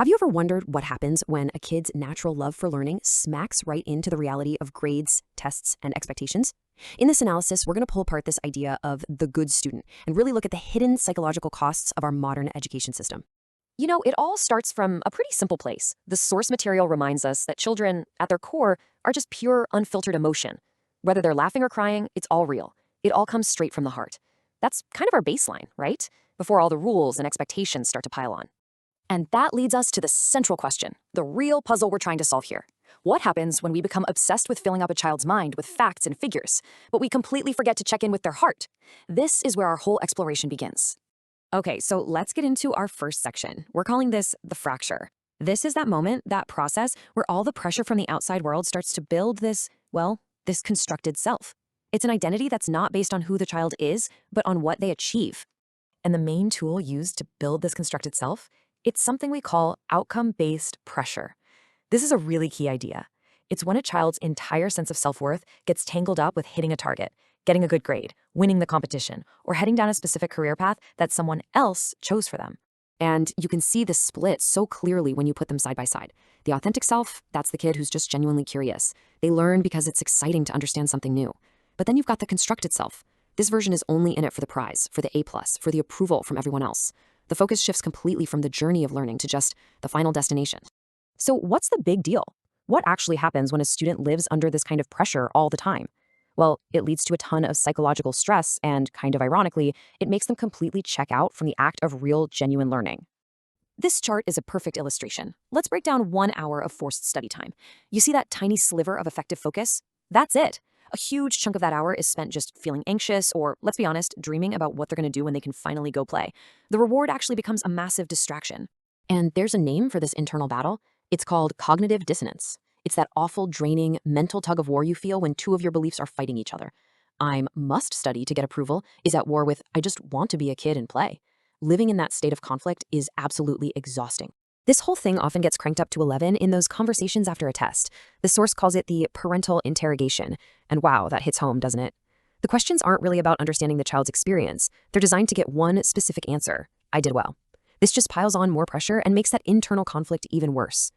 Have you ever wondered what happens when a kid's natural love for learning smacks right into the reality of grades, tests, and expectations? In this analysis, we're going to pull apart this idea of the good student and really look at the hidden psychological costs of our modern education system. It all starts from a pretty simple place. The source material reminds us that children, at their core, are just pure, unfiltered emotion. Whether they're laughing or crying, it's all real. It all comes straight from the heart. That's kind of our baseline, right? Before all the rules and expectations start to pile on. And that leads us to the central question, the real puzzle we're trying to solve here. What happens when we become obsessed with filling up a child's mind with facts and figures, but we completely forget to check in with their heart? This is where our whole exploration begins. Okay, so let's get into our first section. We're calling this the fracture. This is that moment, that process, where all the pressure from the outside world starts to build this constructed self. It's an identity that's not based on who the child is, but on what they achieve. And the main tool used to build this constructed self, it's something we call outcome-based pressure. This is a really key idea. It's when a child's entire sense of self-worth gets tangled up with hitting a target, getting a good grade, winning the competition, or heading down a specific career path that someone else chose for them. And you can see the split so clearly when you put them side by side. The authentic self, that's the kid who's just genuinely curious. They learn because it's exciting to understand something new. But then you've got the constructed self. This version is only in it for the prize, for the A+, for the approval from everyone else. The focus shifts completely from the journey of learning to just the final destination. So what's the big deal? What actually happens when a student lives under this kind of pressure all the time? Well, it leads to a ton of psychological stress and, kind of ironically, it makes them completely check out from the act of real, genuine learning. This chart is a perfect illustration. Let's break down 1 hour of forced study time. You see that tiny sliver of effective focus? That's it. A huge chunk of that hour is spent just feeling anxious or, let's be honest, dreaming about what they're going to do when they can finally go play. The reward actually becomes a massive distraction. And there's a name for this internal battle. It's called cognitive dissonance. It's that awful, draining, mental tug of war you feel when two of your beliefs are fighting each other. I must study to get approval is at war with I just want to be a kid and play. Living in that state of conflict is absolutely exhausting. This whole thing often gets cranked up to 11 in those conversations after a test. The source calls it the parental interrogation. And wow, that hits home, doesn't it? The questions aren't really about understanding the child's experience. They're designed to get one specific answer. I did well. This just piles on more pressure and makes that internal conflict even worse.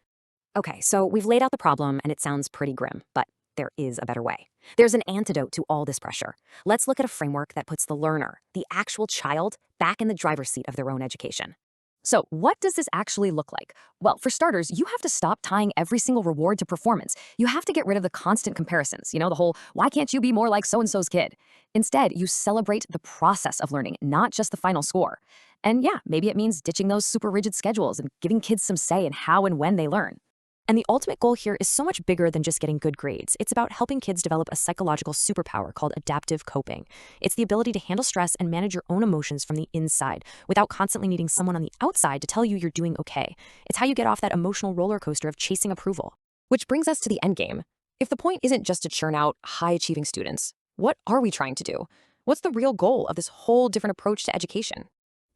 Okay, so we've laid out the problem and it sounds pretty grim, but there is a better way. There's an antidote to all this pressure. Let's look at a framework that puts the learner, the actual child, back in the driver's seat of their own education. So what does this actually look like? Well, for starters, you have to stop tying every single reward to performance. You have to get rid of the constant comparisons, the whole, why can't you be more like so-and-so's kid? Instead, you celebrate the process of learning, not just the final score. And yeah, maybe it means ditching those super rigid schedules and giving kids some say in how and when they learn. And the ultimate goal here is so much bigger than just getting good grades. It's about helping kids develop a psychological superpower called adaptive coping. It's the ability to handle stress and manage your own emotions from the inside without constantly needing someone on the outside to tell you you're doing okay. It's how you get off that emotional roller coaster of chasing approval. Which brings us to the end game. If the point isn't just to churn out high-achieving students, what are we trying to do? What's the real goal of this whole different approach to education?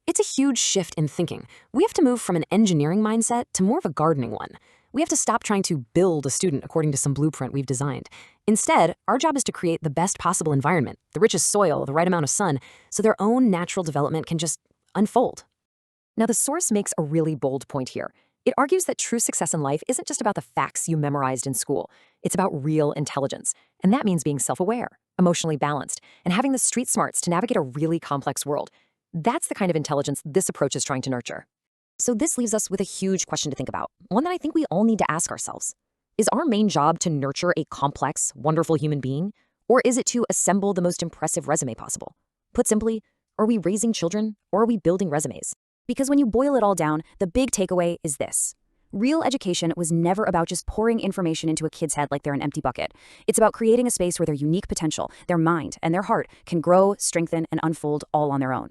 It's a huge shift in thinking. We have to move from an engineering mindset to more of a gardening one. We have to stop trying to build a student according to some blueprint we've designed. Instead, our job is to create the best possible environment, the richest soil, the right amount of sun, so their own natural development can just unfold. Now, the source makes a really bold point here. It argues that true success in life isn't just about the facts you memorized in school. It's about real intelligence. And that means being self-aware, emotionally balanced, and having the street smarts to navigate a really complex world. That's the kind of intelligence this approach is trying to nurture. So this leaves us with a huge question to think about, one that I think we all need to ask ourselves. Is our main job to nurture a complex, wonderful human being? Or is it to assemble the most impressive resume possible? Put simply, are we raising children or are we building resumes? Because when you boil it all down, the big takeaway is this. Real education was never about just pouring information into a kid's head like they're an empty bucket. It's about creating a space where their unique potential, their mind, and their heart can grow, strengthen, and unfold all on their own.